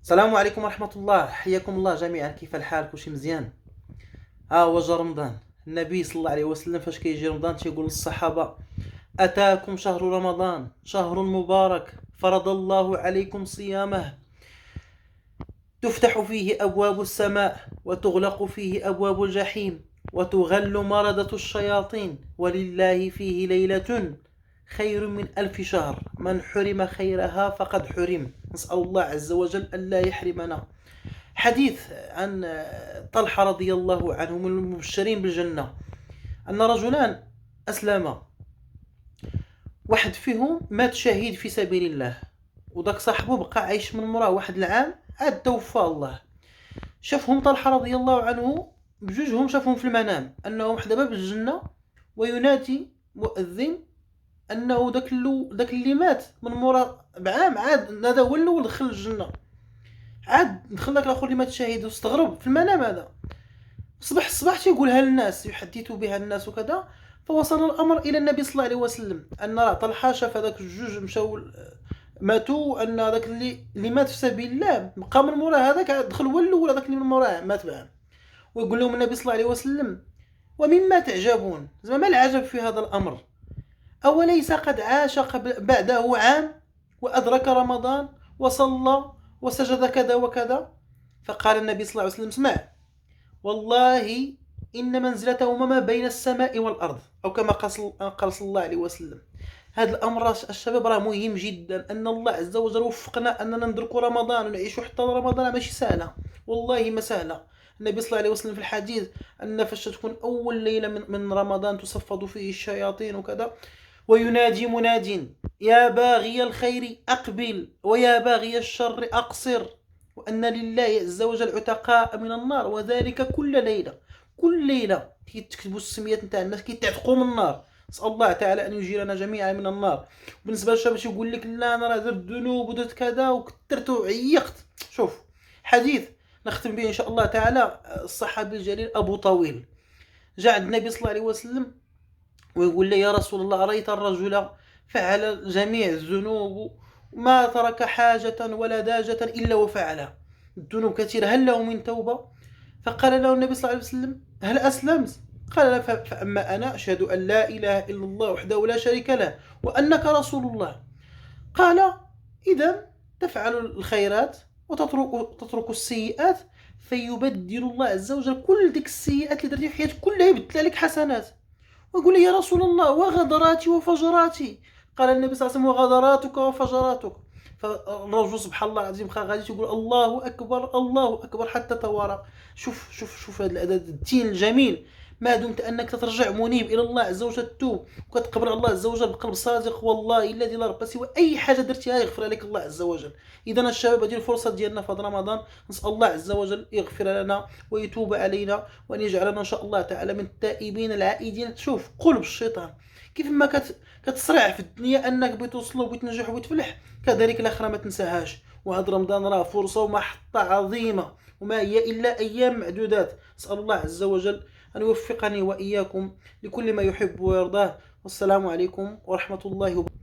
السلام عليكم ورحمة الله، حياكم الله جميعا. كيف الحال؟ كلشي مزيان؟ ها هو جا رمضان. النبي صلى الله عليه وسلم فاش كيجي رمضان تيقول للصحابة: أتاكم شهر رمضان شهر مبارك فرض الله عليكم صيامه، تفتح فيه أبواب السماء وتغلق فيه أبواب الجحيم وتغل مردة الشياطين، ولله فيه ليلة خير من 1000 شهر، من حرم خيرها فقد حرم. نسأل الله عز وجل ألا يحرمنا. حديث عن طلحة رضي الله عنه من المبشرين بالجنة، أن رجلان أسلما، واحد فيهم مات شهيد في سبيل الله، وذاك صاحبه بقى عايش من مراه واحد العام عاد توفى الله. شافهم طلحة رضي الله عنه بجوجهم، شافهم في المنام أنهم دابا بالجنة، وينادي مؤذن أنه داك اللي مات من مراه بعام عاد هذا هو الأول دخل الجنة، عاد دخل داك الآخر اللي مات شهيد. واستغرب في المنام هذا، صبح الصباح تيقولها للناس، يحدث بها الناس وكذا. فوصل الامر الى النبي صلى الله عليه وسلم ان راه طلحه شاف هذاك الجوج مشاو ماتوا، ان هذاك اللي مات في سبيل الله بقى من موراه هذاك دخل هو الاول، هذاك اللي من موراه مات بعام. ويقول لهم النبي صلى الله عليه وسلم: ومما تعجبون؟ زعما ما العجب في هذا الامر؟ اوليس قد عاش بعده عام وادرك رمضان وصلى وسجد كذا وكذا؟ فقال النبي صلى الله عليه وسلم: اسمع، والله إن منزلته ما بين السماء والأرض، أو كما قال صلى الله عليه وسلم. هذا الأمر الشباب راه مهم جدا، أن الله عز وجل وفقنا أننا ندركوا رمضان ونعيشوا حتى رمضان. ماشي سهلة، والله ما سهلة. النبي صلى الله عليه وسلم في الحديث أن فاش تكون أول ليلة من رمضان تصفد فيه الشياطين وكذا، وينادي مناد: يا باغي الخير أقبل ويا باغي الشر أقصر، وأن لله عز وجل عتقاء من النار، وذلك كل ليلة. كل ليلة كيتكتبوا السميات نتاع الناس كيتعتقوا من النار. نسأل الله تعالى أن يجيرنا جميعا من النار. بالنسبة للشباب يقول لك: لا أنا راه درت ذنوب ودرت كذا وكثرت وعيقت. شوف حديث نختم به إن شاء الله تعالى. الصحابي الجليل أبو طويل جاء عند النبي صلى الله عليه وسلم ويقول له: يا رسول الله، أريت الرجل فعل جميع الذنوب وما ترك حاجة ولا داجة إلا وفعلها، الذنوب كثيرة، هل له من توبة؟ فقال له النبي صلى الله عليه وسلم: هل أسلمت؟ قال لا، فأما أنا أشهد أن لا إله إلا الله وحده لا شريك له وأنك رسول الله. قال: إذا تفعل الخيرات وتترك السيئات، فيبدل الله عز وجل كل ديك السيئات اللي درتي في حياتك كلها يبدلها لك حسنات. ويقول لي: يا رسول الله، وغدراتي وفجراتي؟ قال النبي صلى الله عليه وسلم: وغدراتك وفجراتك. فالرجل سبحان الله العظيم بقى غادي يقول: الله اكبر الله اكبر حتى توارى. شوف هذا الدين الجميل. ما دمت انك ترجع منيب الى الله عز وجل، تتوب وكتقبل الله عز وجل بقلب صادق، والله الذي لا رب سوى اي حاجه درتيها يغفر لك الله عز وجل. اذا الشباب هذه الفرصه ديالنا في رمضان، نسال الله عز وجل يغفر لنا ويتوب علينا، وان يجعلنا ان شاء الله تعالى من التائبين العائدين. شوف قلب الشيطان كيف ما كتصرع في الدنيا انك بتوصل وبتنجح وبتفلح، كذلك الاخره ما تنساهاش. وهذا رمضان راه فرصه ومحطه عظيمه، وما هي الا ايام معدودات. اسال الله عز وجل ان يوفقني واياكم لكل ما يحب ويرضاه. والسلام عليكم ورحمه الله وبركاته.